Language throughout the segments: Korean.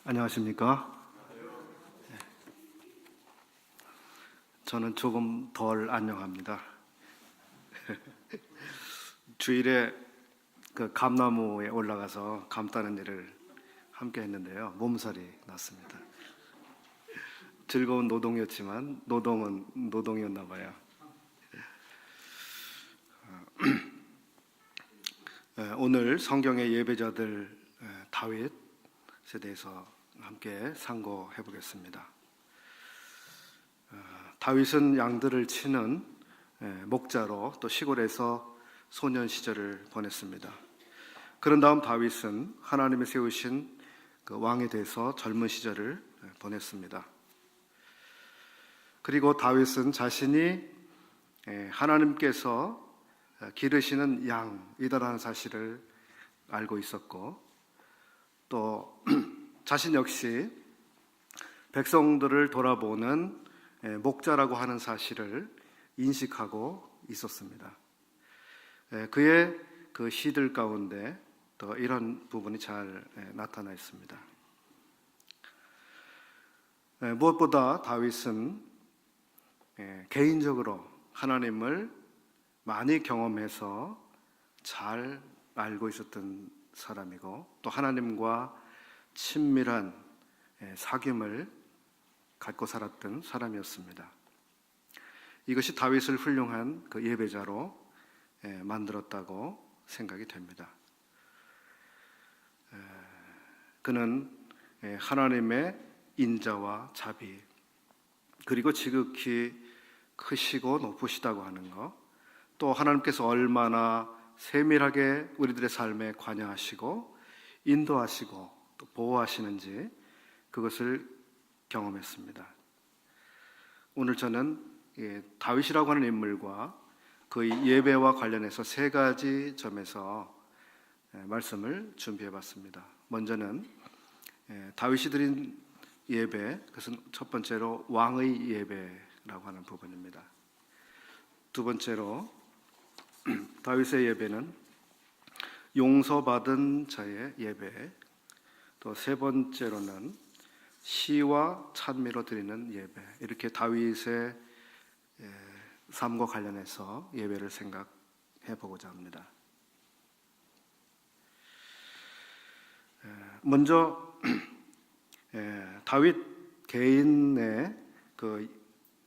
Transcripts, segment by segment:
안녕하십니까? 저는 조금 덜 안녕합니다. 주일에 그 감나무에 올라가서 감 따는 일을 함께 했는데요. 몸살이 났습니다. 즐거운 노동이었지만 노동은 노동이었나 봐요. 오늘 성경의 예배자들 다윗에 대해서 함께 상고해 보겠습니다. 다윗은 양들을 치는 목자로 또 시골에서 소년 시절을 보냈습니다. 그런 다음 다윗은 하나님이 세우신 그 왕에 대해서 젊은 시절을 보냈습니다. 그리고 다윗은 자신이 하나님께서 기르시는 양이다라는 사실을 알고 있었고, 또 자신 역시 백성들을 돌아보는 목자라고 하는 사실을 인식하고 있었습니다. 그의 그 시들 가운데 또 이런 부분이 잘 나타나 있습니다. 무엇보다 다윗은 개인적으로 하나님을 많이 경험해서 잘 알고 있었던 사람이고, 또 하나님과 친밀한 사귐을 갖고 살았던 사람이었습니다. 이것이 다윗을 훌륭한 그 예배자로 만들었다고 생각이 됩니다. 그는 하나님의 인자와 자비, 그리고 지극히 크시고 높으시다고 하는 것, 또 하나님께서 얼마나 세밀하게 우리들의 삶에 관여하시고 인도하시고 또 보호하시는지 그것을 경험했습니다. 오늘 저는 다윗이라고 하는 인물과 그의 예배와 관련해서 세 가지 점에서 말씀을 준비해 봤습니다. 먼저는 다윗이 드린 예배, 그것은 첫 번째로 왕의 예배라고 하는 부분입니다. 두 번째로 다윗의 예배는 용서받은 자의 예배, 또 세 번째로는 시와 찬미로 드리는 예배, 이렇게 다윗의 삶과 관련해서 예배를 생각해 보고자 합니다. 먼저 다윗 개인의 그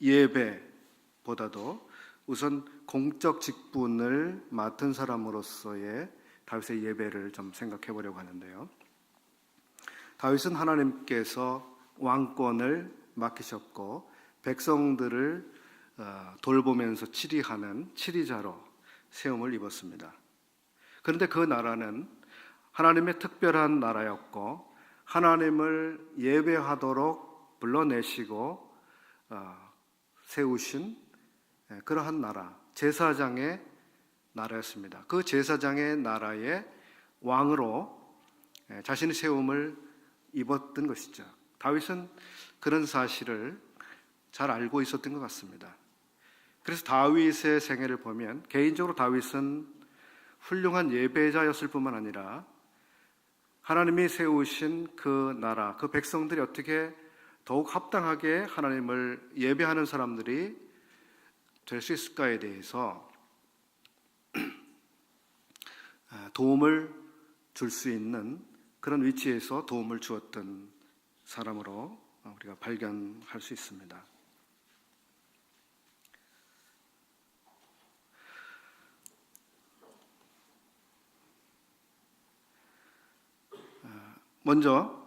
예배보다도 우선 공적 직분을 맡은 사람으로서의 다윗의 예배를 좀 생각해 보려고 하는데요. 다윗은 하나님께서 왕권을 맡기셨고 백성들을 돌보면서 치리하는 치리자로 세움을 입었습니다. 그런데 그 나라는 하나님의 특별한 나라였고, 하나님을 예배하도록 불러내시고 세우신 그러한 나라, 제사장의 나라였습니다. 그 제사장의 나라의 왕으로 자신의 세움을 입었던 것이죠. 다윗은 그런 사실을 잘 알고 있었던 것 같습니다. 그래서 다윗의 생애를 보면 개인적으로 다윗은 훌륭한 예배자였을 뿐만 아니라 하나님이 세우신 그 나라, 그 백성들이 어떻게 더욱 합당하게 하나님을 예배하는 사람들이 될 수 있을까에 대해서 도움을 줄 수 있는 그런 위치에서 도움을 주었던 사람으로 우리가 발견할 수 있습니다. 먼저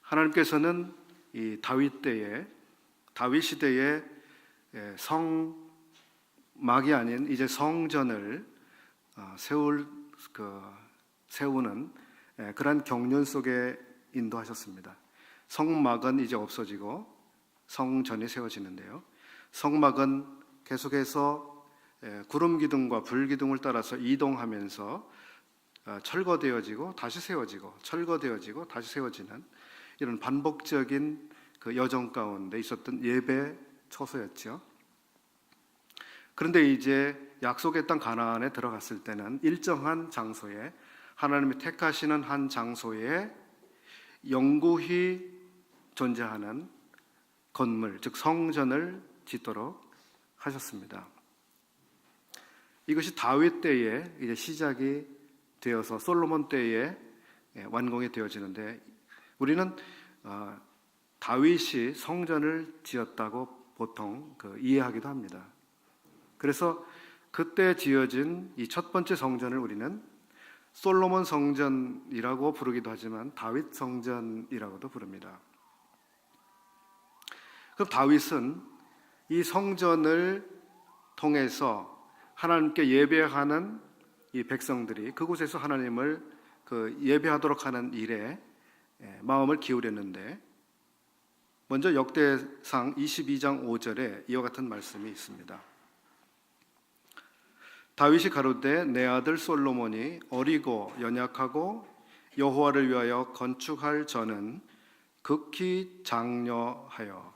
하나님께서는 이 다윗 시대에 성막이 아닌 이제 성전을 세우는 그러한 경륜 속에 인도하셨습니다. 성막은 이제 없어지고 성전이 세워지는데요. 성막은 계속해서 구름 기둥과 불 기둥을 따라서 이동하면서 철거되어지고 다시 세워지고 철거되어지고 다시 세워지는 이런 반복적인 그 여정 가운데 있었던 예배 처소였죠. 그런데 이제 약속의 땅 가나안에 들어갔을 때는 일정한 장소에, 하나님이 택하시는 한 장소에 영구히 존재하는 건물, 즉 성전을 짓도록 하셨습니다. 이것이 다윗 때에 이제 시작이 되어서 솔로몬 때에 완공이 되어지는데, 우리는 다윗이 성전을 지었다고 보통 이해하기도 합니다. 그래서 그때 지어진 이 첫 번째 성전을 우리는 솔로몬 성전이라고 부르기도 하지만 다윗 성전이라고도 부릅니다. 그럼 다윗은 이 성전을 통해서 하나님께 예배하는 이 백성들이 그곳에서 하나님을 예배하도록 하는 일에 마음을 기울였는데, 먼저 역대상 22장 5절에 이와 같은 말씀이 있습니다. 다윗이 가로되 내 아들 솔로몬이 어리고 연약하고 여호와를 위하여 건축할 전은 극히 장려하여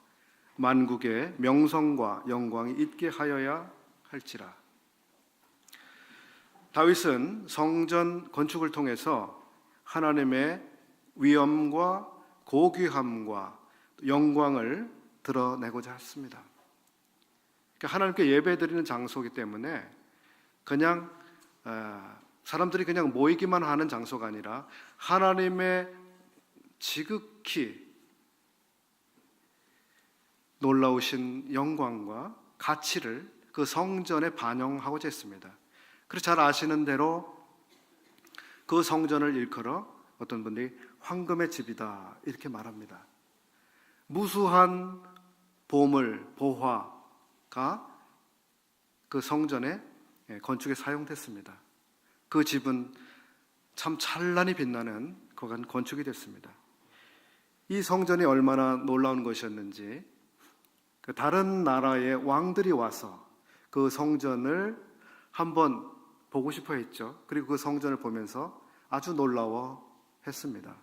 만국의 명성과 영광이 있게 하여야 할지라. 다윗은 성전 건축을 통해서 하나님의 위엄과 고귀함과 영광을 드러내고자 했습니다. 그러니까 하나님께 예배드리는 장소이기 때문에 그냥 사람들이 그냥 모이기만 하는 장소가 아니라 하나님의 지극히 놀라우신 영광과 가치를 그 성전에 반영하고자 했습니다. 그래서 잘 아시는 대로 그 성전을 일컬어 어떤 분들이 황금의 집이다 이렇게 말합니다. 무수한 보물, 보화가 그 성전의 건축에 사용됐습니다. 그 집은 참 찬란히 빛나는 그간 건축이 됐습니다. 이 성전이 얼마나 놀라운 것이었는지 다른 나라의 왕들이 와서 그 성전을 한번 보고 싶어 했죠. 그리고 그 성전을 보면서 아주 놀라워 했습니다.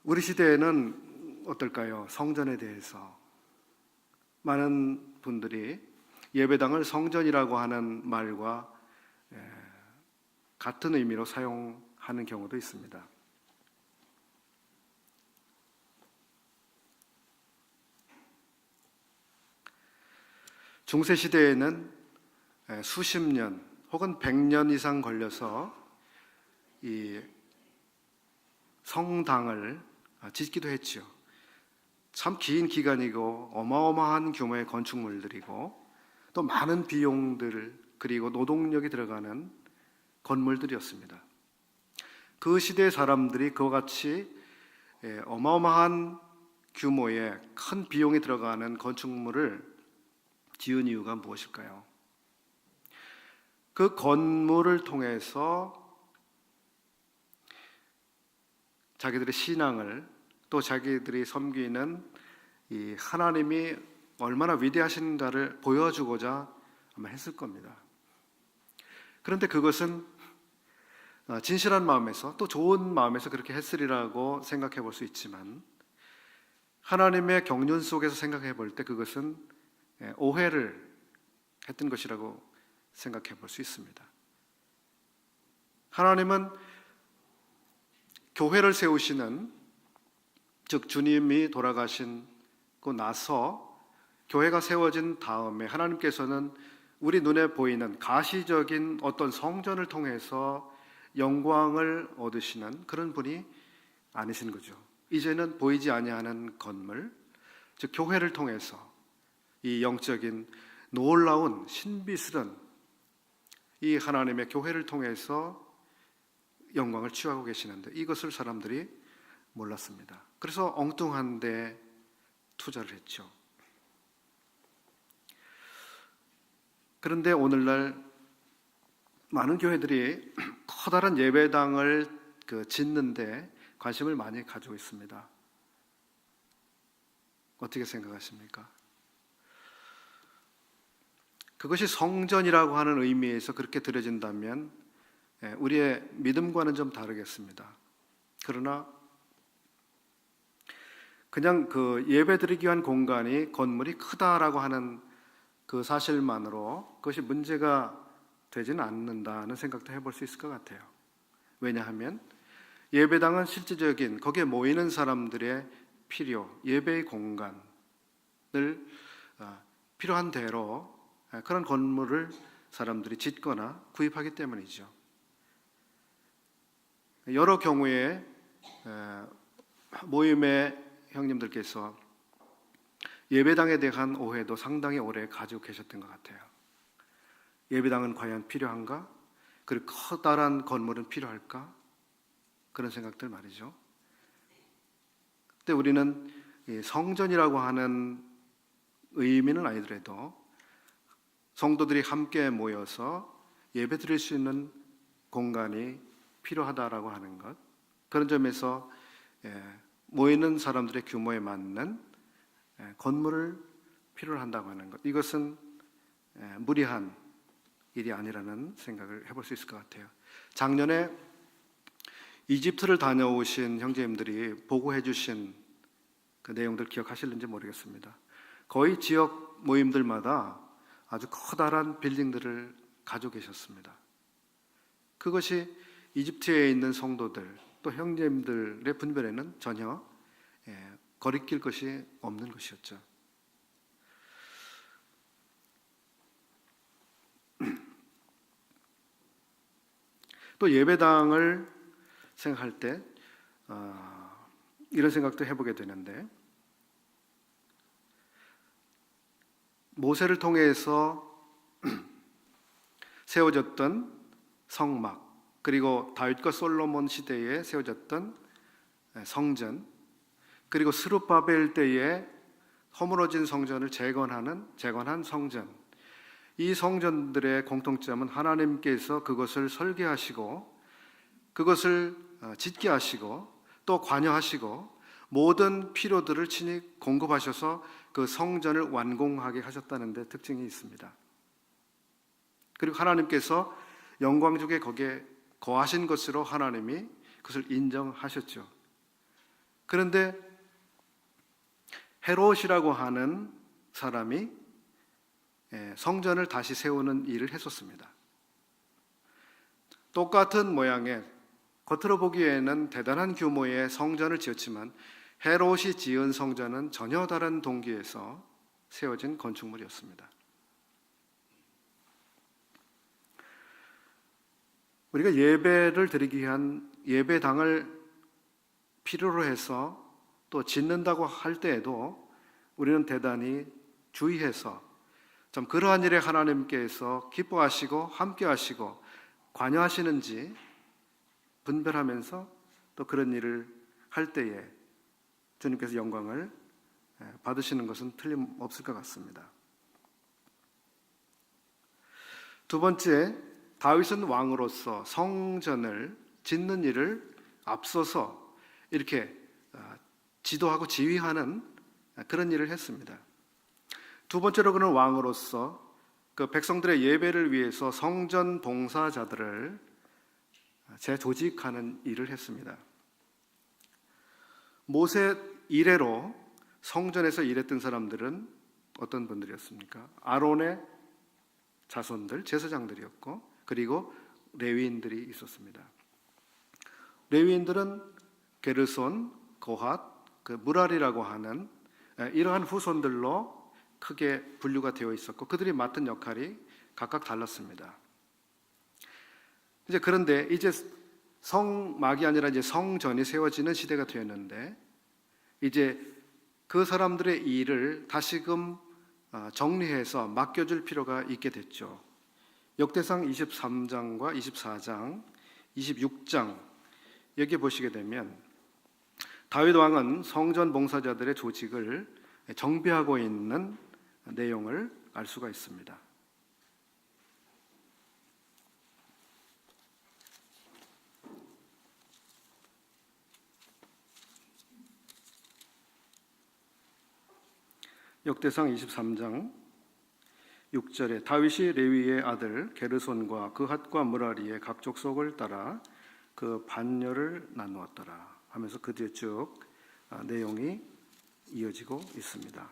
우리 시대에는 어떨까요? 성전에 대해서 많은 분들이 예배당을 성전이라고 하는 말과 같은 의미로 사용하는 경우도 있습니다. 중세 시대에는 수십 년 혹은 100년 이상 걸려서 이 성당을 짓기도 했지요. 참 긴 기간이고 어마어마한 규모의 건축물들이고 또 많은 비용들 그리고 노동력이 들어가는 건물들이었습니다. 그 시대의 사람들이 그와 같이 어마어마한 규모의 큰 비용이 들어가는 건축물을 지은 이유가 무엇일까요? 그 건물을 통해서 자기들의 신앙을 또 자기들이 섬기는 이 하나님이 얼마나 위대하신가를 보여주고자 아마 했을 겁니다. 그런데 그것은 진실한 마음에서 또 좋은 마음에서 그렇게 했으리라고 생각해 볼 수 있지만, 하나님의 경륜 속에서 생각해 볼 때 그것은 오해를 했던 것이라고 생각해 볼 수 있습니다. 하나님은 교회를 세우시는, 즉 주님이 돌아가시고 나서 교회가 세워진 다음에 하나님께서는 우리 눈에 보이는 가시적인 어떤 성전을 통해서 영광을 얻으시는 그런 분이 아니신 거죠. 이제는 보이지 아니하는 건물, 즉 교회를 통해서 이 영적인 놀라운 신비스런 이 하나님의 교회를 통해서 영광을 취하고 계시는데, 이것을 사람들이 몰랐습니다. 그래서 엉뚱한 데 투자를 했죠. 그런데 오늘날 많은 교회들이 커다란 예배당을 짓는데 관심을 많이 가지고 있습니다. 어떻게 생각하십니까? 그것이 성전이라고 하는 의미에서 그렇게 들여진다면 우리의 믿음과는 좀 다르겠습니다. 그러나 그냥 예배드리기 위한 공간이 건물이 크다라고 하는 그 사실만으로 그것이 문제가 되지는 않는다는 생각도 해볼 수 있을 것 같아요. 왜냐하면 예배당은 실질적인 거기에 모이는 사람들의 필요, 예배의 공간을 필요한 대로 그런 건물을 사람들이 짓거나 구입하기 때문이죠. 여러 경우에 모임의 형님들께서 예배당에 대한 오해도 상당히 오래 가지고 계셨던 것 같아요. 예배당은 과연 필요한가? 그리고 커다란 건물은 필요할까? 그런 생각들 말이죠. 근데 우리는 성전이라고 하는 의미는 아니더라도 성도들이 함께 모여서 예배 드릴 수 있는 공간이 필요하다라고 하는 것, 그런 점에서 모이는 사람들의 규모에 맞는 건물을 필요로 한다고 하는 것, 이것은 무리한 일이 아니라는 생각을 해볼 수 있을 것 같아요. 작년에 이집트를 다녀오신 형제님들이 보고해 주신 그 내용들 기억하실는지 모르겠습니다. 거의 지역 모임들마다 아주 커다란 빌딩들을 가지고 계셨습니다. 그것이 이집트에 있는 성도들 또 형제님들의 분별에는 전혀 거리낄 것이 없는 것이었죠. 또 예배당을 생각할 때 이런 생각도 해보게 되는데, 모세를 통해서 세워졌던 성막, 그리고 다윗과 솔로몬 시대에 세워졌던 성전, 그리고 스룹바벨 때에 허물어진 성전을 재건한 성전, 이 성전들의 공통점은 하나님께서 그것을 설계하시고 그것을 짓게 하시고 또 관여하시고 모든 필요들을 친히 공급하셔서 그 성전을 완공하게 하셨다는 데 특징이 있습니다. 그리고 하나님께서 영광 중에 거기에 거하신 것으로 하나님이 그것을 인정하셨죠. 그런데 헤롯이라고 하는 사람이 성전을 다시 세우는 일을 했었습니다. 똑같은 모양의, 겉으로 보기에는 대단한 규모의 성전을 지었지만 헤롯이 지은 성전은 전혀 다른 동기에서 세워진 건축물이었습니다. 우리가 예배를 드리기 위한 예배당을 필요로 해서 또 짓는다고 할 때에도 우리는 대단히 주의해서 좀 그러한 일에 하나님께서 기뻐하시고 함께하시고 관여하시는지 분별하면서 또 그런 일을 할 때에 주님께서 영광을 받으시는 것은 틀림없을 것 같습니다. 두 번째, 다윗은 왕으로서 성전을 짓는 일을 앞서서 이렇게 지도하고 지휘하는 그런 일을 했습니다. 두 번째로 그는 왕으로서 그 백성들의 예배를 위해서 성전 봉사자들을 재조직하는 일을 했습니다. 모세 이래로 성전에서 일했던 사람들은 어떤 분들이었습니까? 아론의 자손들, 제사장들이었고, 그리고 레위인들이 있었습니다. 레위인들은 게르손, 고핫, 그 무랄이라고 하는 이러한 후손들로 크게 분류가 되어 있었고, 그들이 맡은 역할이 각각 달랐습니다. 그런데 이제 성막이 아니라 이제 성전이 세워지는 시대가 되었는데, 이제 그 사람들의 일을 다시금 정리해서 맡겨줄 필요가 있게 됐죠. 역대상 23장과 24장, 26장 여기 보시게 되면 다윗 왕은 성전 봉사자들의 조직을 정비하고 있는 내용을 알 수가 있습니다. 역대상 23장 6절에 다윗이 레위의 아들 게르손과 그핫과 무라리의 각 족속을 따라 그 반열을 나누었더라 하면서 그 뒤에 쭉 내용이 이어지고 있습니다.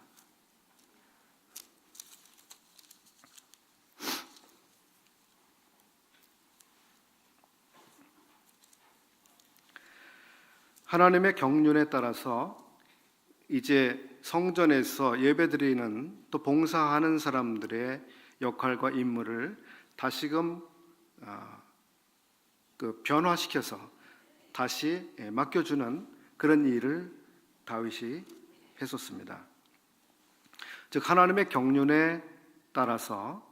하나님의 경륜에 따라서 이제 성전에서 예배드리는 또 봉사하는 사람들의 역할과 임무를 다시금 변화시켜서 다시 맡겨주는 그런 일을 다윗이 했었습니다. 즉 하나님의 경륜에 따라서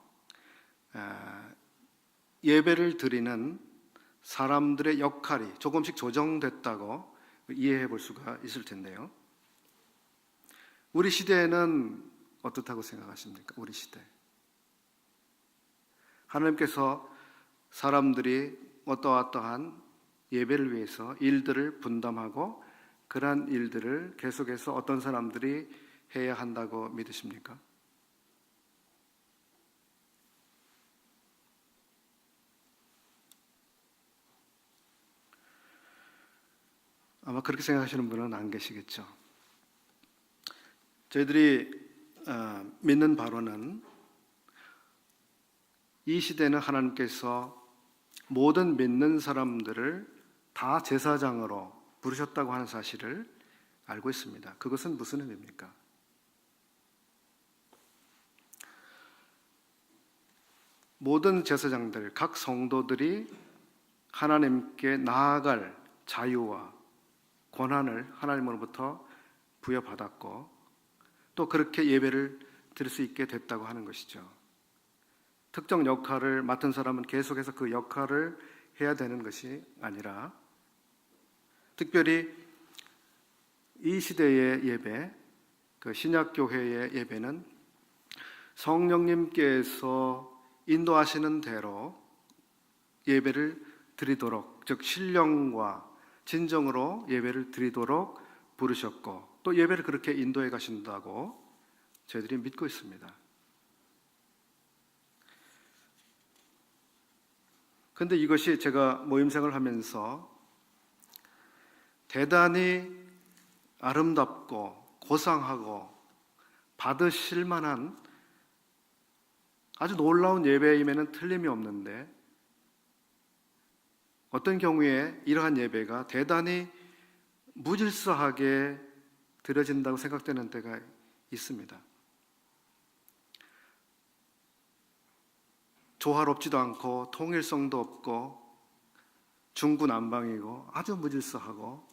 예배를 드리는 사람들의 역할이 조금씩 조정됐다고 이해해 볼 수가 있을 텐데요. 우리 시대에는 어떻다고 생각하십니까? 우리 시대. 하나님께서 사람들이 어떠한 예배를 위해서 일들을 분담하고 그러한 일들을 계속해서 어떤 사람들이 해야 한다고 믿으십니까? 아마 그렇게 생각하시는 분은 안 계시겠죠. 저희들이 믿는 바로는 이 시대는 하나님께서 모든 믿는 사람들을 다 제사장으로 부르셨다고 하는 사실을 알고 있습니다. 그것은 무슨 의미입니까? 모든 제사장들, 각 성도들이 하나님께 나아갈 자유와 권한을 하나님으로부터 부여받았고 또 그렇게 예배를 드릴 수 있게 됐다고 하는 것이죠. 특정 역할을 맡은 사람은 계속해서 그 역할을 해야 되는 것이 아니라 특별히 이 시대의 예배, 그 신약교회의 예배는 성령님께서 인도하시는 대로 예배를 드리도록, 즉 신령과 진정으로 예배를 드리도록 부르셨고 또 예배를 그렇게 인도해 가신다고 저희들이 믿고 있습니다. 그런데 이것이 제가 모임생활을 하면서 대단히 아름답고 고상하고 받으실 만한 아주 놀라운 예배임에는 틀림이 없는데 어떤 경우에 이러한 예배가 대단히 무질서하게 드려진다고 생각되는 때가 있습니다. 조화롭지도 않고 통일성도 없고 중구난방이고 아주 무질서하고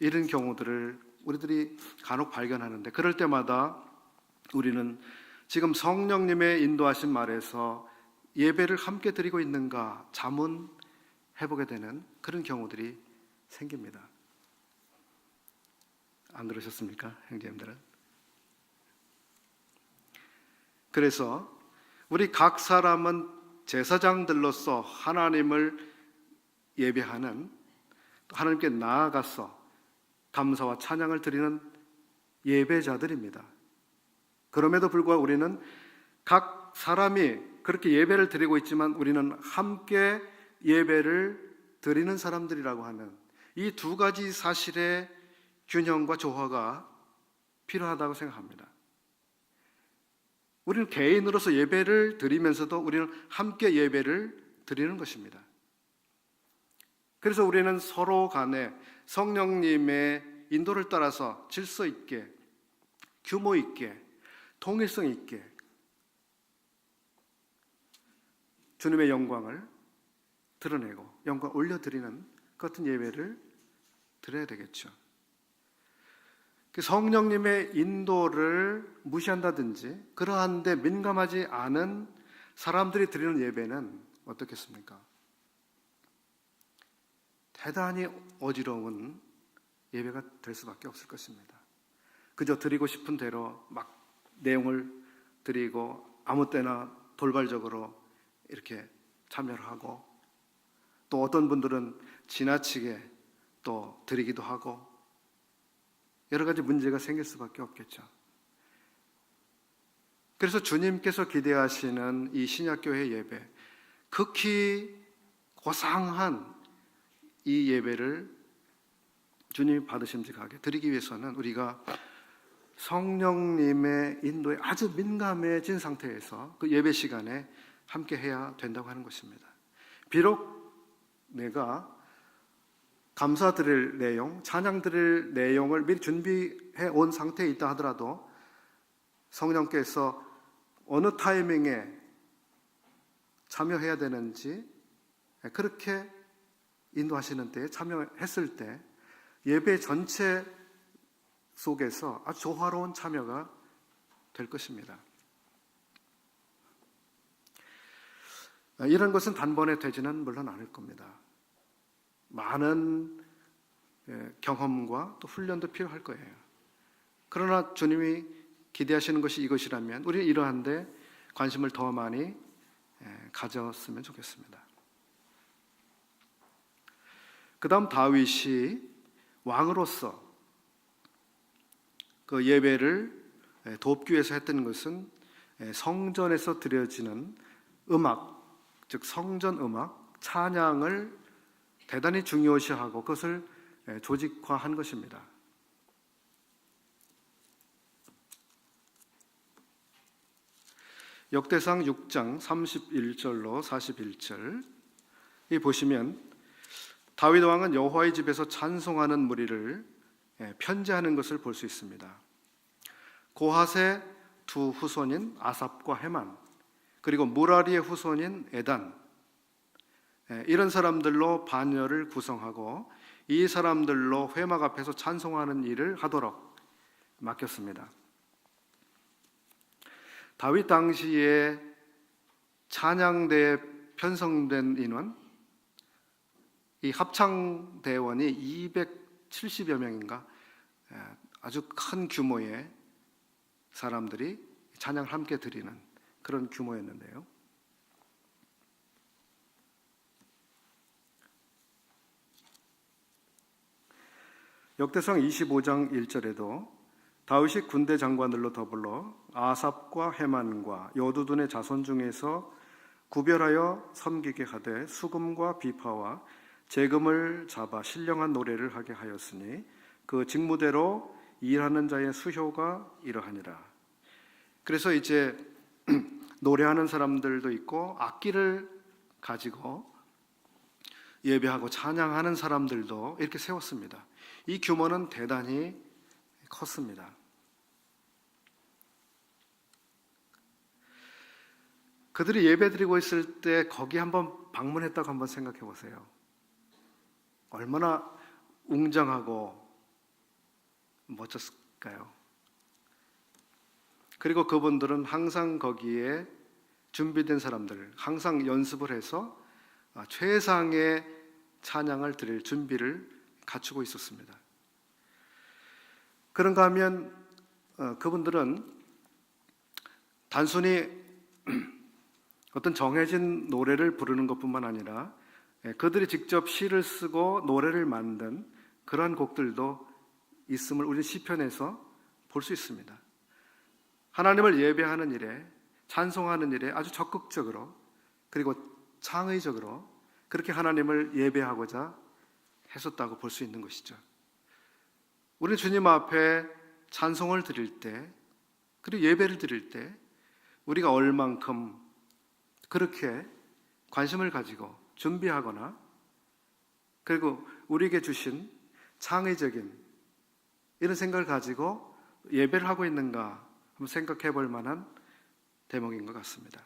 이런 경우들을 우리들이 간혹 발견하는데 그럴 때마다 우리는 지금 성령님의 인도하신 말에서 예배를 함께 드리고 있는가 자문해보게 되는 그런 경우들이 생깁니다. 안 그러셨습니까, 형제님들은? 그래서 우리 각 사람은 제사장들로서 하나님을 예배하는 하나님께 나아가서 감사와 찬양을 드리는 예배자들입니다. 그럼에도 불구하고 우리는 각 사람이 그렇게 예배를 드리고 있지만 우리는 함께 예배를 드리는 사람들이라고 하는 이 두 가지 사실의 균형과 조화가 필요하다고 생각합니다. 우리는 개인으로서 예배를 드리면서도 우리는 함께 예배를 드리는 것입니다. 그래서 우리는 서로 간에 성령님의 인도를 따라서 질서 있게, 규모 있게, 통일성 있게 주님의 영광을 드러내고 영광 올려드리는 같은 예배를 드려야 되겠죠. 성령님의 인도를 무시한다든지 그러한 데 민감하지 않은 사람들이 드리는 예배는 어떻겠습니까? 대단히 어지러운 예배가 될 수밖에 없을 것입니다. 그저 드리고 싶은 대로 막 내용을 드리고 아무 때나 돌발적으로 이렇게 참여를 하고 또 어떤 분들은 지나치게 또 드리기도 하고 여러 가지 문제가 생길 수밖에 없겠죠. 그래서 주님께서 기대하시는 이 신약교회 예배, 극히 고상한 이 예배를 주님이 받으심직하게 드리기 위해서는 우리가 성령님의 인도에 아주 민감해진 상태에서 그 예배 시간에 함께 해야 된다고 하는 것입니다. 비록 내가 감사드릴 내용, 찬양드릴 내용을 미리 준비해 온 상태에 있다 하더라도 성령께서 어느 타이밍에 참여해야 되는지 그렇게 인도하시는 때에 참여했을 때 예배 전체 속에서 아주 조화로운 참여가 될 것입니다. 이런 것은 단번에 되지는 물론 않을 겁니다. 많은 경험과 또 훈련도 필요할 거예요. 그러나 주님이 기대하시는 것이 이것이라면 우리는 이러한 데 관심을 더 많이 가졌으면 좋겠습니다. 그 다음 다윗이 왕으로서 그 예배를 돕기 위해서 했던 것은 성전에서 드려지는 음악, 즉 성전 음악, 찬양을 대단히 중요시하고 그것을 조직화한 것입니다. 역대상 6장 31절로 41절 이 보시면 다윗 왕은 여호와의 집에서 찬송하는 무리를 편지하는 것을 볼 수 있습니다. 고핫의 두 후손인 아삽과 헤만, 그리고 무라리의 후손인 에단, 이런 사람들로 반열을 구성하고 이 사람들로 회막 앞에서 찬송하는 일을 하도록 맡겼습니다. 다윗 당시에 찬양대에 편성된 인원, 이 합창대원이 270여 명인가 아주 큰 규모의 사람들이 찬양을 함께 드리는 그런 규모였는데요. 역대상 25장 1절에도 다윗이 군대 장관들로 더불어 아삽과 헤만과 여두둔의 자손 중에서 구별하여 섬기게 하되 수금과 비파와 재금을 잡아 신령한 노래를 하게 하였으니 그 직무대로 일하는 자의 수효가 이러하니라. 그래서 이제 노래하는 사람들도 있고 악기를 가지고 예배하고 찬양하는 사람들도 이렇게 세웠습니다. 이 규모는 대단히 컸습니다. 그들이 예배드리고 있을 때 거기 한번 방문했다고 한번 생각해 보세요. 얼마나 웅장하고 멋졌을까요? 그리고 그분들은 항상 거기에 준비된 사람들, 항상 연습을 해서 최상의 찬양을 드릴 준비를 갖추고 있었습니다. 그런가 하면 그분들은 단순히 어떤 정해진 노래를 부르는 것뿐만 아니라 그들이 직접 시를 쓰고 노래를 만든 그러한 곡들도 있음을 우리 시편에서 볼 수 있습니다. 하나님을 예배하는 일에, 찬송하는 일에 아주 적극적으로 그리고 창의적으로 그렇게 하나님을 예배하고자 했었다고 볼 수 있는 것이죠. 우리 주님 앞에 찬송을 드릴 때, 그리고 예배를 드릴 때 우리가 얼만큼 그렇게 관심을 가지고 준비하거나 그리고 우리에게 주신 창의적인 이런 생각을 가지고 예배를 하고 있는가 한번 생각해 볼 만한 대목인 것 같습니다.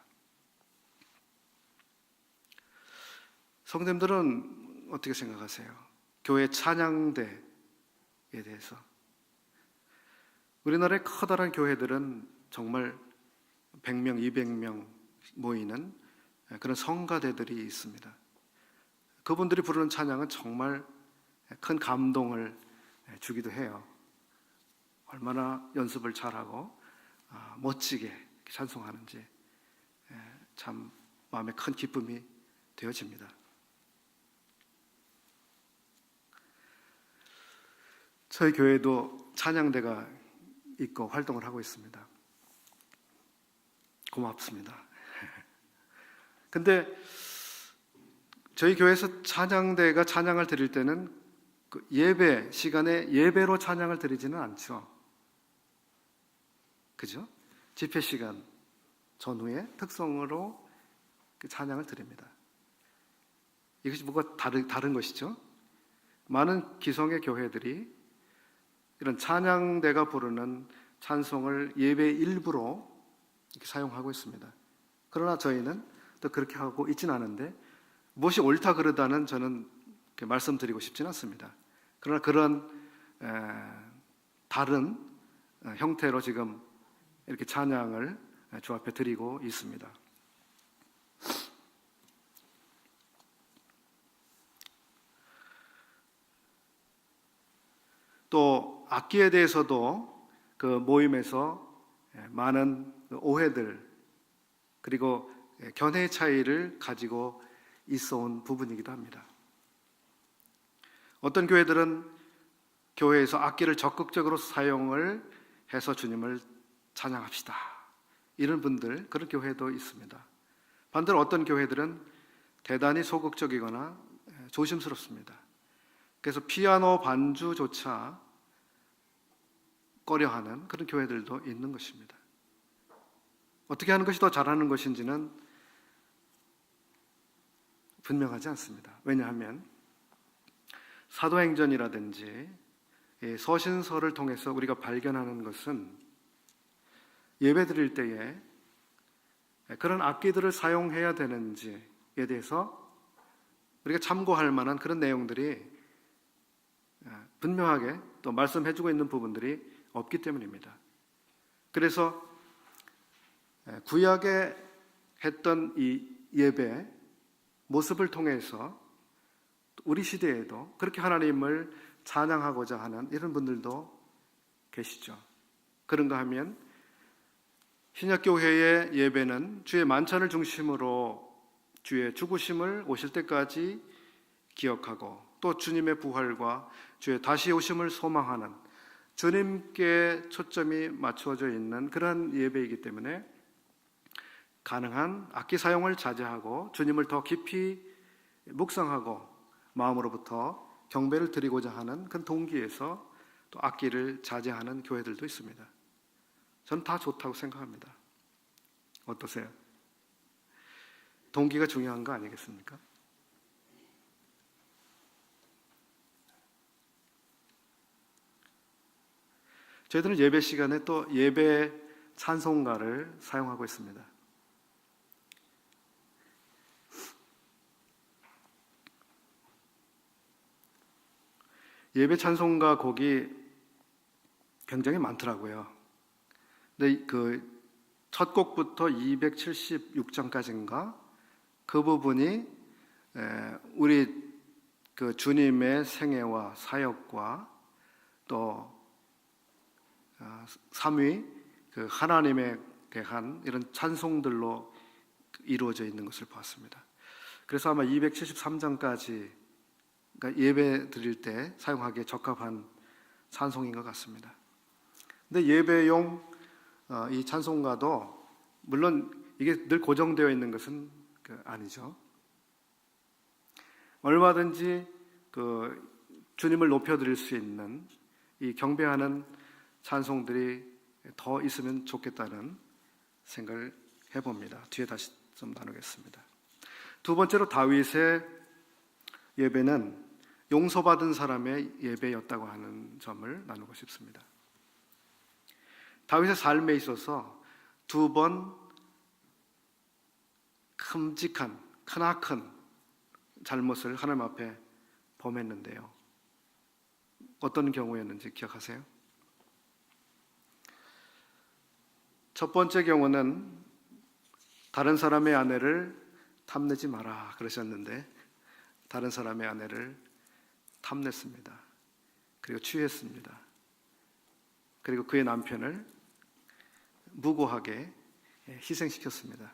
성도님들은 어떻게 생각하세요? 교회 찬양대에 대해서. 우리나라의 커다란 교회들은 정말 100명, 200명 모이는 그런 성가대들이 있습니다. 그분들이 부르는 찬양은 정말 큰 감동을 주기도 해요. 얼마나 연습을 잘하고 멋지게 찬송하는지 참 마음에 큰 기쁨이 되어집니다. 저희 교회도 찬양대가 있고 활동을 하고 있습니다. 고맙습니다. 근데 저희 교회에서 찬양대가 찬양을 드릴 때는 그 예배 시간에 예배로 찬양을 드리지는 않죠. 그죠? 집회 시간 전후에 특성으로 그 찬양을 드립니다. 이것이 뭐가 다른 것이죠? 많은 기성의 교회들이 이런 찬양대가 부르는 찬송을 예배 일부로 이렇게 사용하고 있습니다. 그러나 저희는 또 그렇게 하고 있지는 않은데, 무엇이 옳다 그르다는 저는 말씀드리고 싶지는 않습니다. 그러나 그런 다른 형태로 지금 이렇게 찬양을 주 앞에 드리고 있습니다. 또 악기에 대해서도 그 모임에서 많은 오해들 그리고 견해의 차이를 가지고 있어 온 부분이기도 합니다. 어떤 교회들은 교회에서 악기를 적극적으로 사용을 해서 주님을 찬양합시다, 이런 분들, 그런 교회도 있습니다. 반대로 어떤 교회들은 대단히 소극적이거나 조심스럽습니다. 그래서 피아노 반주조차 꺼려하는 그런 교회들도 있는 것입니다. 어떻게 하는 것이 더 잘하는 것인지는 분명하지 않습니다. 왜냐하면 사도행전이라든지 서신서를 통해서 우리가 발견하는 것은 예배 드릴 때에 그런 악기들을 사용해야 되는지에 대해서 우리가 참고할 만한 그런 내용들이 분명하게 또 말씀해주고 있는 부분들이 없기 때문입니다. 그래서 구약에 했던 이 예배 모습을 통해서 우리 시대에도 그렇게 하나님을 찬양하고자 하는 이런 분들도 계시죠. 그런가 하면 신약교회의 예배는 주의 만찬을 중심으로 주의 죽으심을 오실 때까지 기억하고, 또 주님의 부활과 주의 다시 오심을 소망하는, 주님께 초점이 맞춰져 있는 그런 예배이기 때문에 가능한 악기 사용을 자제하고 주님을 더 깊이 묵상하고 마음으로부터 경배를 드리고자 하는 그 동기에서 또 악기를 자제하는 교회들도 있습니다. 저는 다 좋다고 생각합니다. 어떠세요? 동기가 중요한 거 아니겠습니까? 저희들은 예배 시간에 또 예배 찬송가를 사용하고 있습니다. 예배 찬송가 곡이 굉장히 많더라고요. 근데 그 첫 곡부터 276장까지인가 그 부분이 우리 그 주님의 생애와 사역과 또 삼위 그 하나님에 대한 이런 찬송들로 이루어져 있는 것을 봤습니다. 그래서 아마 273장까지 그러니까 예배 드릴 때 사용하기에 적합한 찬송인 것 같습니다. 근데 예배용 이 찬송가도 물론 이게 늘 고정되어 있는 것은 아니죠. 얼마든지 그 주님을 높여드릴 수 있는 이 경배하는 찬송들이 더 있으면 좋겠다는 생각을 해봅니다. 뒤에 다시 좀 나누겠습니다. 두 번째로 다윗의 예배는 용서받은 사람의 예배였다고 하는 점을 나누고 싶습니다. 다윗의 삶에 있어서 두 번 큼직한, 크나큰 잘못을 하나님 앞에 범했는데요. 어떤 경우였는지 기억하세요? 첫 번째 경우는 다른 사람의 아내를 탐내지 마라 그러셨는데 다른 사람의 아내를 탐냈습니다. 그리고 취했습니다. 그리고 그의 남편을 무고하게 희생시켰습니다.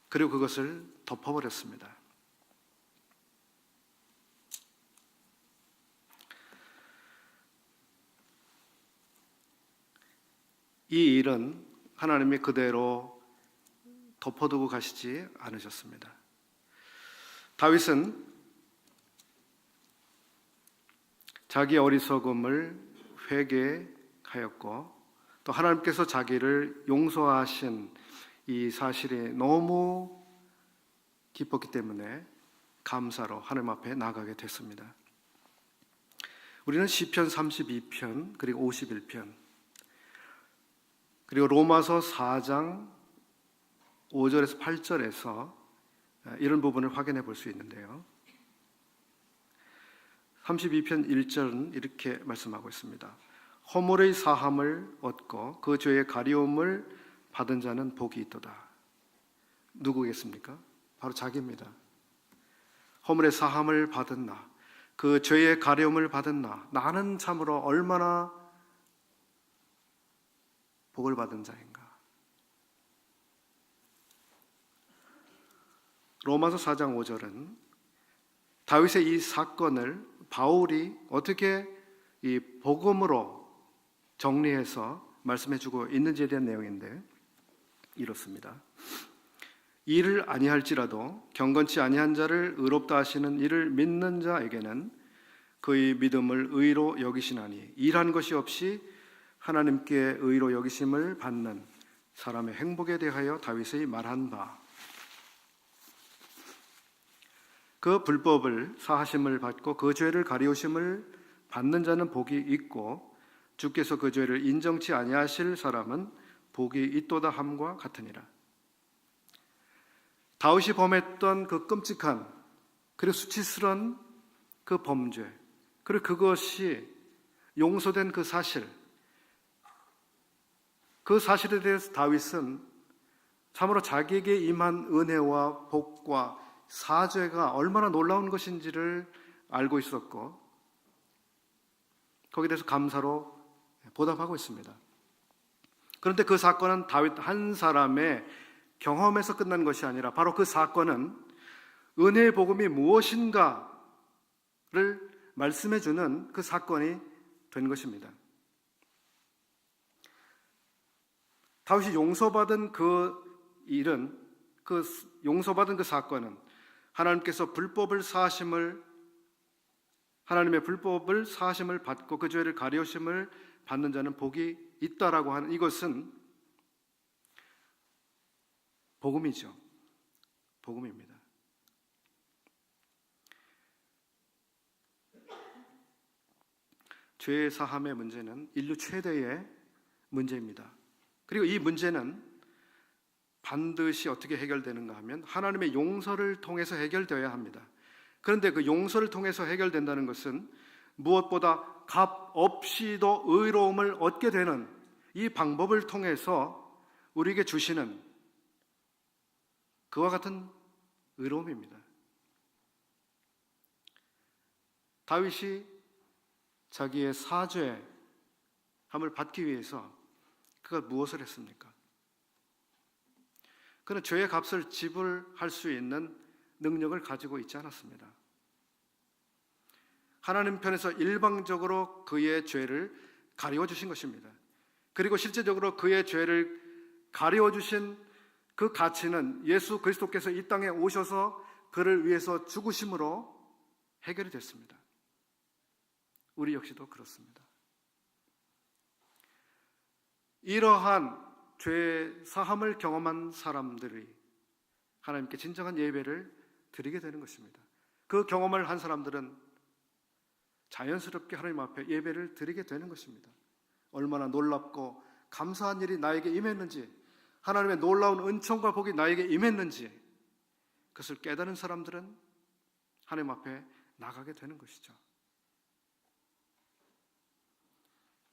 그리고 그것을 덮어버렸습니다. 이 일은 하나님이 그대로 덮어두고 가시지 않으셨습니다. 다윗은 자기 어리석음을 회개하였고 또 하나님께서 자기를 용서하신 이 사실이 너무 기뻤기 때문에 감사로 하나님 앞에 나가게 됐습니다. 우리는 시편 32편 그리고 51편 그리고 로마서 4장 5절에서 8절에서 이런 부분을 확인해 볼 수 있는데요. 32편 1절은 이렇게 말씀하고 있습니다. 허물의 사함을 얻고 그 죄의 가리움을 받은 자는 복이 있도다. 누구겠습니까? 바로 자기입니다. 허물의 사함을 받은 나, 그 죄의 가려움을 받은 나, 나는 참으로 얼마나 복을 받은 자인가. 로마서 4장 5절은 다윗의 이 사건을 바울이 어떻게 이 복음으로 정리해서 말씀해주고 있는지에 대한 내용인데 이렇습니다. 이를 아니할지라도 경건치 아니한 자를 의롭다 하시는 이를 믿는 자에게는 그의 믿음을 의로 여기시나니 일한 것이 없이 하나님께 의로 여기심을 받는 사람의 행복에 대하여 다윗의 말한 바, 그 불법을 사하심을 받고 그 죄를 가리우심을 받는 자는 복이 있고 주께서 그 죄를 인정치 아니하실 사람은 복이 있도다 함과 같으니라. 다윗이 범했던 그 끔찍한 그리고 수치스러운 그 범죄, 그리고 그것이 용서된 그 사실, 그 사실에 대해서 다윗은 참으로 자기에게 임한 은혜와 복과 사죄가 얼마나 놀라운 것인지를 알고 있었고 거기에 대해서 감사로 보답하고 있습니다. 그런데 그 사건은 다윗 한 사람의 경험에서 끝난 것이 아니라 바로 그 사건은 은혜의 복음이 무엇인가를 말씀해주는 그 사건이 된 것입니다. 다윗이 용서받은 그 일은, 그 용서받은 그 사건은 하나님께서 하나님의 불법을 사하심을 받고 그 죄를 가려우심을 받는 자는 복이 있다라고 하는 이것은 복음이죠. 복음입니다. 죄 사함의 문제는 인류 최대의 문제입니다. 그리고 이 문제는 반드시 어떻게 해결되는가 하면 하나님의 용서를 통해서 해결되어야 합니다. 그런데 그 용서를 통해서 해결된다는 것은 무엇보다 값 없이도 의로움을 얻게 되는 이 방법을 통해서 우리에게 주시는 그와 같은 의로움입니다. 다윗이 자기의 사죄함을 받기 위해서 그가 무엇을 했습니까? 그는 죄의 값을 지불할 수 있는 능력을 가지고 있지 않았습니다. 하나님 편에서 일방적으로 그의 죄를 가리워 주신 것입니다. 그리고 실제적으로 그의 죄를 가리워 주신 그 가치는 예수 그리스도께서 이 땅에 오셔서 그를 위해서 죽으심으로 해결이 됐습니다. 우리 역시도 그렇습니다. 이러한 죄 사함을 경험한 사람들이 하나님께 진정한 예배를 드리게 되는 것입니다. 그 경험을 한 사람들은 자연스럽게 하나님 앞에 예배를 드리게 되는 것입니다. 얼마나 놀랍고 감사한 일이 나에게 임했는지, 하나님의 놀라운 은총과 복이 나에게 임했는지 그것을 깨달은 사람들은 하나님 앞에 나가게 되는 것이죠.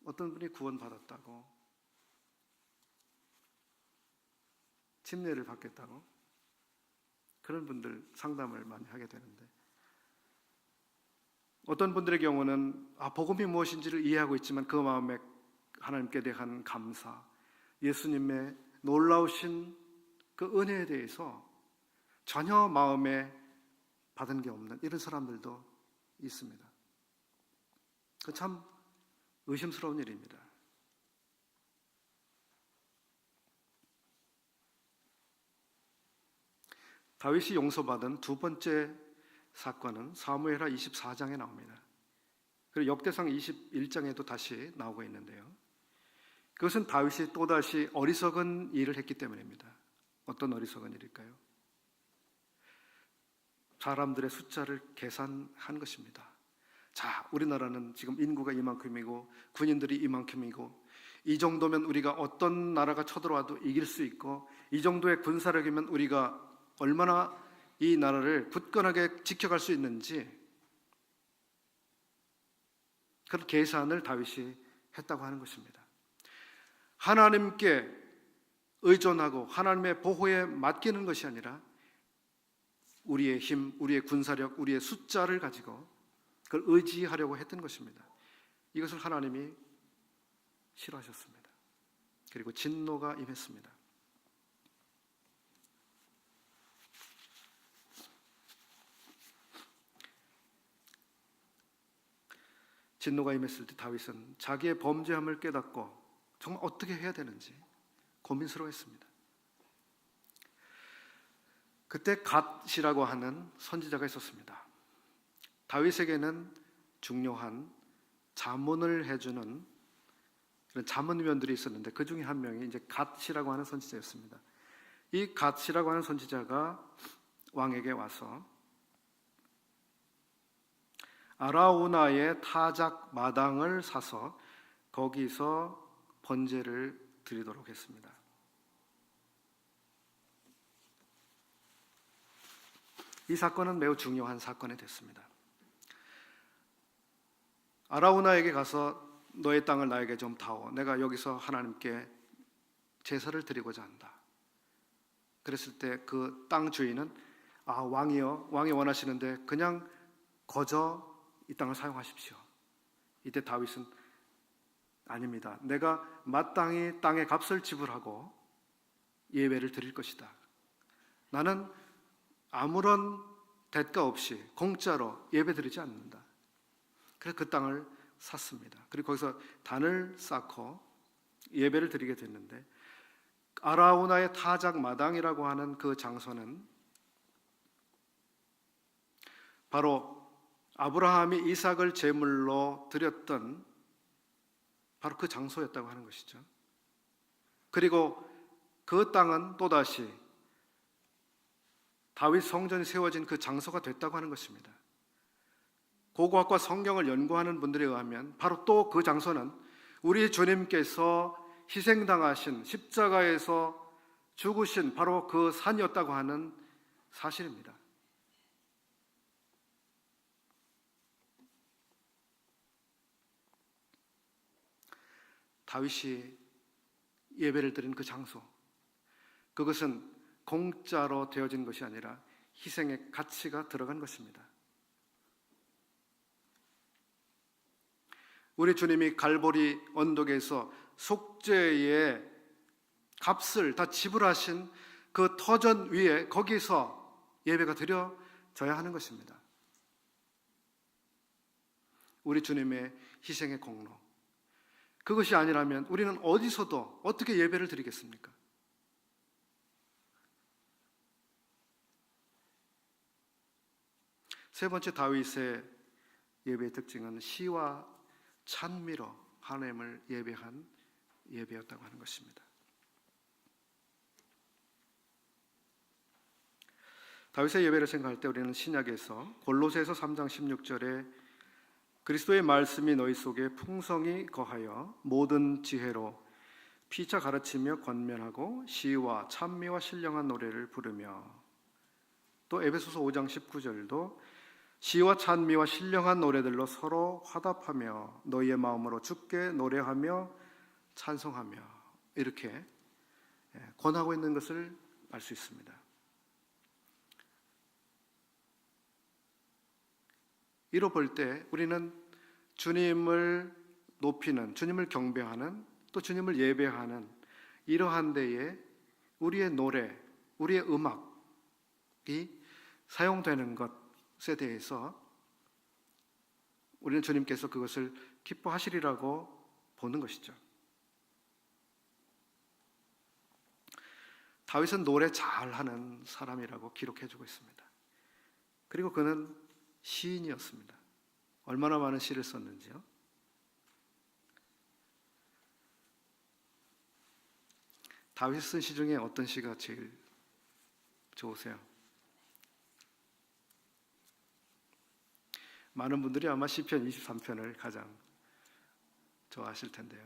어떤 분이 구원받았다고, 침례를 받겠다고 그런 분들 상담을 많이 하게 되는데, 어떤 분들의 경우는 복음이 무엇인지를 이해하고 있지만 그 마음에 하나님께 대한 감사, 예수님의 놀라우신 그 은혜에 대해서 전혀 마음에 받은 게 없는 이런 사람들도 있습니다. 그 참 의심스러운 일입니다. 다윗이 용서받은 두 번째 사건은 사무엘하 24장에 나옵니다. 그리고 역대상 21장에도 다시 나오고 있는데요. 그것은 다윗이 또다시 어리석은 일을 했기 때문입니다. 어떤 어리석은 일일까요? 사람들의 숫자를 계산한 것입니다. 자, 우리나라는 지금 인구가 이만큼이고 군인들이 이만큼이고 이 정도면 우리가 어떤 나라가 쳐들어와도 이길 수 있고 이 정도의 군사력이면 우리가 얼마나 이 나라를 굳건하게 지켜갈 수 있는지 그런 계산을 다윗이 했다고 하는 것입니다. 하나님께 의존하고 하나님의 보호에 맡기는 것이 아니라 우리의 힘, 우리의 군사력, 우리의 숫자를 가지고 그걸 의지하려고 했던 것입니다. 이것을 하나님이 싫어하셨습니다. 그리고 진노가 임했습니다. 진노가 임했을 때 다윗은 자기의 범죄함을 깨닫고 정말 어떻게 해야 되는지 고민스러워했습니다. 그때 갓이라고 하는 선지자가 있었습니다. 다윗에게는 중요한 자문을 해주는 그런 자문위원들이 있었는데 그 중에 한 명이 이제 갓이라고 하는 선지자였습니다. 이 갓이라고 하는 선지자가 왕에게 와서 아라우나의 타작 마당을 사서 거기서 번제를 드리도록 했습니다. 이 사건은 매우 중요한 사건이 됐습니다. 아라우나에게 가서 너의 땅을 나에게 좀 다오. 내가 여기서 하나님께 제사를 드리고자 한다. 그랬을 때 그 땅 주인은 왕이요, 왕이 원하시는데 그냥 거저 이 땅을 사용하십시오. 이때 다윗은 아닙니다. 내가 마땅히 땅의 값을 지불하고 예배를 드릴 것이다. 나는 아무런 대가 없이 공짜로 예배 드리지 않는다. 그래서 그 땅을 샀습니다. 그리고 거기서 단을 쌓고 예배를 드리게 됐는데 아라우나의 타작 마당이라고 하는 그 장소는 바로 아브라함이 이삭을 제물로 드렸던 바로 그 장소였다고 하는 것이죠. 그리고 그 땅은 또다시 다윗 성전이 세워진 그 장소가 됐다고 하는 것입니다. 고고학과 성경을 연구하는 분들에 의하면 바로 또 그 장소는 우리 주님께서 희생당하신 십자가에서 죽으신 바로 그 산이었다고 하는 사실입니다. 다윗이 예배를 드린 그 장소, 그것은 공짜로 되어진 것이 아니라 희생의 가치가 들어간 것입니다. 우리 주님이 갈보리 언덕에서 속죄의 값을 다 지불하신 그 터전 위에 거기서 예배가 드려져야 하는 것입니다. 우리 주님의 희생의 공로, 그것이 아니라면 우리는 어디서도 어떻게 예배를 드리겠습니까? 세 번째 다윗의 예배의 특징은 시와 찬미로 하나님을 예배한 예배였다고 하는 것입니다. 다윗의 예배를 생각할 때 우리는 신약에서 골로새서 3장 16절에 그리스도의 말씀이 너희 속에 풍성히 거하여 모든 지혜로 피차 가르치며 권면하고 시와 찬미와 신령한 노래를 부르며, 또 에베소서 5장 19절도 시와 찬미와 신령한 노래들로 서로 화답하며 너희의 마음으로 주께 노래하며 찬송하며, 이렇게 권하고 있는 것을 알 수 있습니다. 이로 볼 때 우리는 주님을 높이는, 주님을 경배하는, 또 주님을 예배하는 이러한 데에 우리의 노래, 우리의 음악이 사용되는 것에 대해서 우리는 주님께서 그것을 기뻐하시리라고 보는 것이죠. 다윗은 노래 잘하는 사람이라고 기록해주고 있습니다. 그리고 그는 시인이었습니다. 얼마나 많은 시를 썼는지요. 다윗이 쓴 시 중에 어떤 시가 제일 좋으세요? 많은 분들이 아마 시편 23편을 가장 좋아하실 텐데요.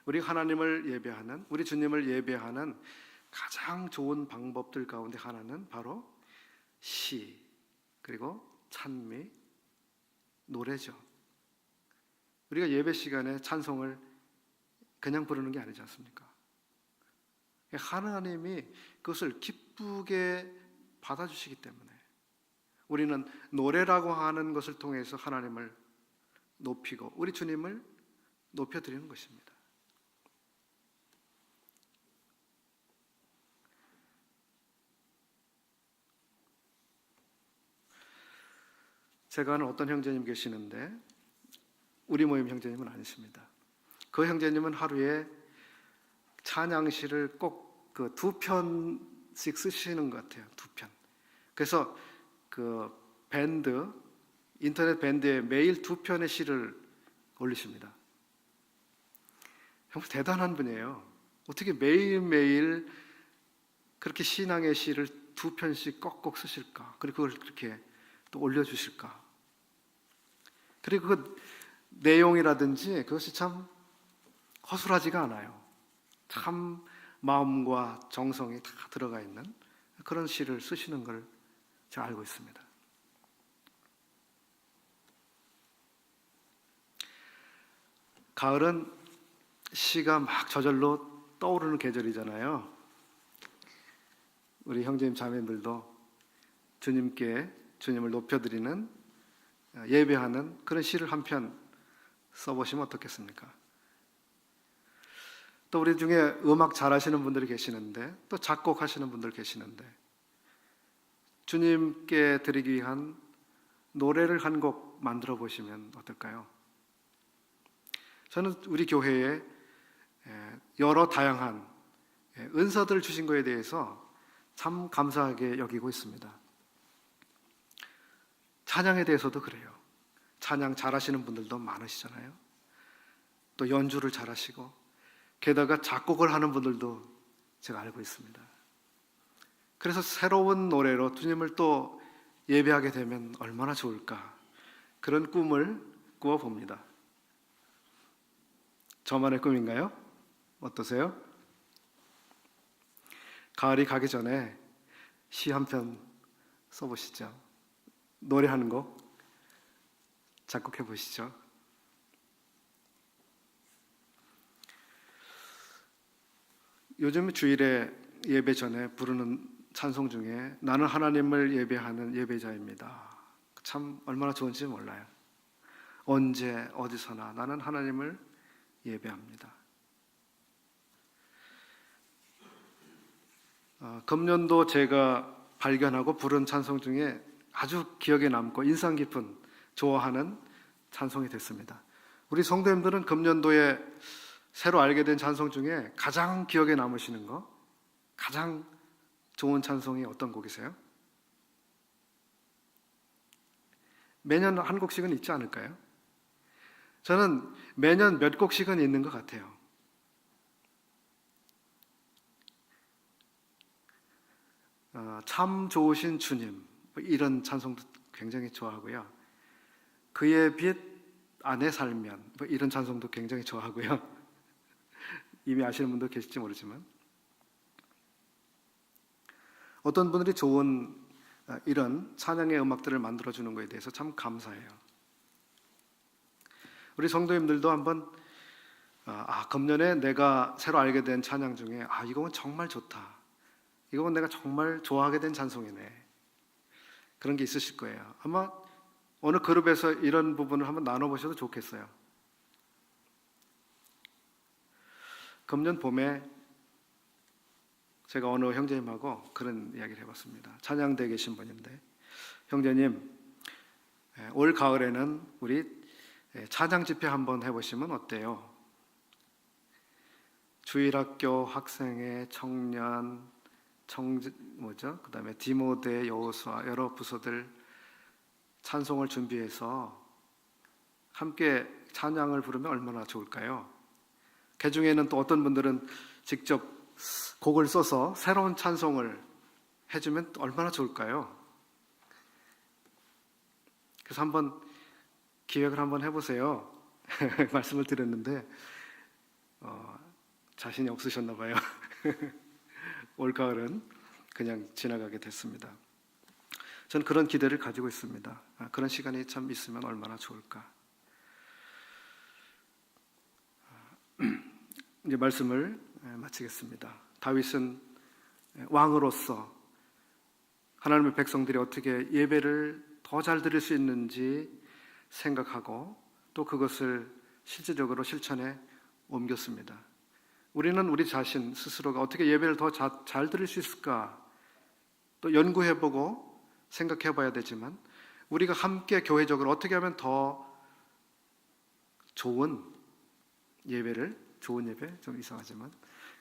우리 하나님을 예배하는, 우리 주님을 예배하는 가장 좋은 방법들 가운데 하나는 바로 시, 그리고 찬미, 노래죠. 우리가 예배 시간에 찬송을 그냥 부르는 게 아니지 않습니까? 하나님이 그것을 기쁘게 받아주시기 때문에 우리는 노래라고 하는 것을 통해서 하나님을 높이고 우리 주님을 높여드리는 것입니다. 제가 아는 어떤 형제님 계시는데 우리 모임 형제님은 아니십니다. 그 형제님은 하루에 찬양시를 꼭 그 2편씩 쓰시는 것 같아요. 2편. 그래서 그 밴드, 인터넷 밴드에 매일 2편의 시를 올리십니다. 정말 대단한 분이에요. 어떻게 매일매일 그렇게 신앙의 시를 2편씩 꼭꼭 쓰실까? 그리고 그걸 그렇게 또 올려주실까? 그리고 그 내용이라든지 그것이 참 허술하지가 않아요. 참 마음과 정성이 다 들어가 있는 그런 시를 쓰시는 걸 제가 알고 있습니다. 가을은 시가 막 저절로 떠오르는 계절이잖아요. 우리 형제님 자매님들도 주님을 높여드리는 예배하는 그런 시를 한 편 써보시면 어떻겠습니까? 또 우리 중에 음악 잘하시는 분들이 계시는데 또 작곡하시는 분들 계시는데 주님께 드리기 위한 노래를 한 곡 만들어 보시면 어떨까요? 저는 우리 교회에 여러 다양한 은사들을 주신 것에 대해서 참 감사하게 여기고 있습니다. 찬양에 대해서도 그래요. 찬양 잘하시는 분들도 많으시잖아요. 또 연주를 잘하시고 게다가 작곡을 하는 분들도 제가 알고 있습니다. 그래서 새로운 노래로 주님을 또 예배하게 되면 얼마나 좋을까 그런 꿈을 꾸어봅니다. 저만의 꿈인가요? 어떠세요? 가을이 가기 전에 시 한 편 써보시죠. 노래하는 곡 작곡해 보시죠. 요즘 주일에 예배 전에 부르는 찬송 중에 나는 하나님을 예배하는 예배자입니다. 참 얼마나 좋은지 몰라요. 언제 어디서나 나는 하나님을 예배합니다. 금년도 제가 발견하고 부른 찬송 중에 아주 기억에 남고 인상 깊은 좋아하는 찬송이 됐습니다. 우리 성도님들은 금년도에 새로 알게 된 찬송 중에 가장 기억에 남으시는 거, 가장 좋은 찬송이 어떤 곡이세요? 매년 한 곡씩은 있지 않을까요? 저는 매년 몇 곡씩은 있는 것 같아요. 참 좋으신 주님, 이런 찬송도 굉장히 좋아하고요. 그의 빛 안에 살면, 이런 찬송도 굉장히 좋아하고요. 이미 아시는 분도 계실지 모르지만 어떤 분들이 좋은 이런 찬양의 음악들을 만들어주는 것에 대해서 참 감사해요. 우리 성도님들도 한번 금년에 내가 새로 알게 된 찬양 중에 이 곡은 정말 좋다, 이 곡은 내가 정말 좋아하게 된 찬송이네, 그런 게 있으실 거예요. 아마 어느 그룹에서 이런 부분을 한번 나눠보셔도 좋겠어요. 금년 봄에 제가 어느 형제님하고 그런 이야기를 해봤습니다. 찬양대에 계신 분인데, 형제님, 올 가을에는 우리 찬양 집회 한번 해보시면 어때요? 주일학교 학생회, 청년, 그다음에 디모데, 여호수아 여러 부서들 찬송을 준비해서 함께 찬양을 부르면 얼마나 좋을까요? 그 중에는 또 어떤 분들은 직접 곡을 써서 새로운 찬송을 해주면 얼마나 좋을까요? 그래서 한번 기획을 한번 해보세요. 말씀을 드렸는데 자신이 없으셨나 봐요. 올가을은 그냥 지나가게 됐습니다. 저는 그런 기대를 가지고 있습니다. 그런 시간이 참 있으면 얼마나 좋을까. 이제 말씀을 마치겠습니다. 다윗은 왕으로서 하나님의 백성들이 어떻게 예배를 더 잘 드릴 수 있는지 생각하고 또 그것을 실질적으로 실천에 옮겼습니다. 우리는 우리 자신 스스로가 어떻게 예배를 더 잘 드릴 수 있을까 또 연구해보고 생각해봐야 되지만, 우리가 함께 교회적으로 어떻게 하면 더 좋은 예배를, 좋은 예배 좀 이상하지만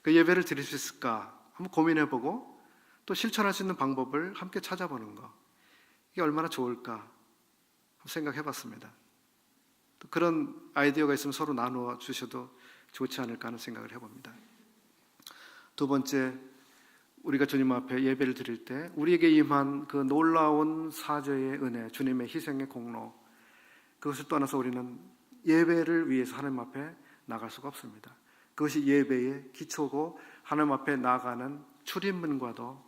그 예배를 드릴 수 있을까 한번 고민해보고 또 실천할 수 있는 방법을 함께 찾아보는 거, 이게 얼마나 좋을까 한번 생각해봤습니다. 또 그런 아이디어가 있으면 서로 나누어 주셔도 좋지 않을까 하는 생각을 해봅니다. 두 번째, 우리가 주님 앞에 예배를 드릴 때 우리에게 임한 그 놀라운 사죄의 은혜, 주님의 희생의 공로, 그것을 떠나서 우리는 예배를 위해서 하나님 앞에 나갈 수가 없습니다. 그것이 예배의 기초고 하나님 앞에 나아가는 출입문과도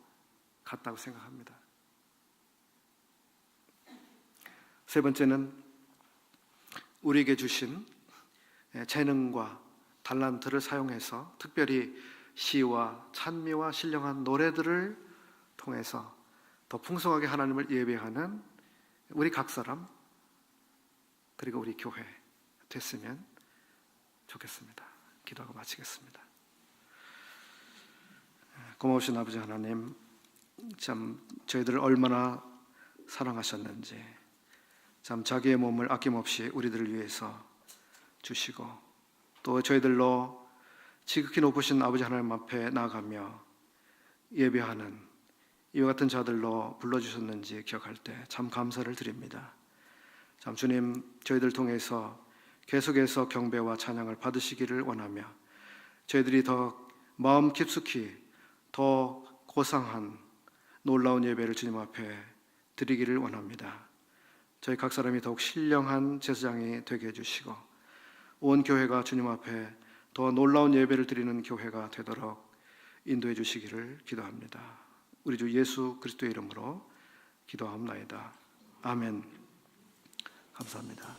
같다고 생각합니다. 세 번째는 우리에게 주신 재능과 달란트를 사용해서 특별히 시와 찬미와 신령한 노래들을 통해서 더 풍성하게 하나님을 예배하는 우리 각 사람 그리고 우리 교회 됐으면 좋겠습니다. 기도하고 마치겠습니다. 고마우신 아버지 하나님, 참 저희들을 얼마나 사랑하셨는지, 참 자기의 몸을 아낌없이 우리들을 위해서 주시고 또 저희들로 지극히 높으신 아버지 하나님 앞에 나아가며 예배하는 이와 같은 자들로 불러주셨는지 기억할 때 참 감사를 드립니다. 참 주님, 저희들 통해서 계속해서 경배와 찬양을 받으시기를 원하며 저희들이 더 마음 깊숙이 더 고상한 놀라운 예배를 주님 앞에 드리기를 원합니다. 저희 각 사람이 더욱 신령한 제사장이 되게 해주시고 온 교회가 주님 앞에 더 놀라운 예배를 드리는 교회가 되도록 인도해 주시기를 기도합니다. 우리 주 예수 그리스도의 이름으로 기도하옵나이다. 아멘. 감사합니다.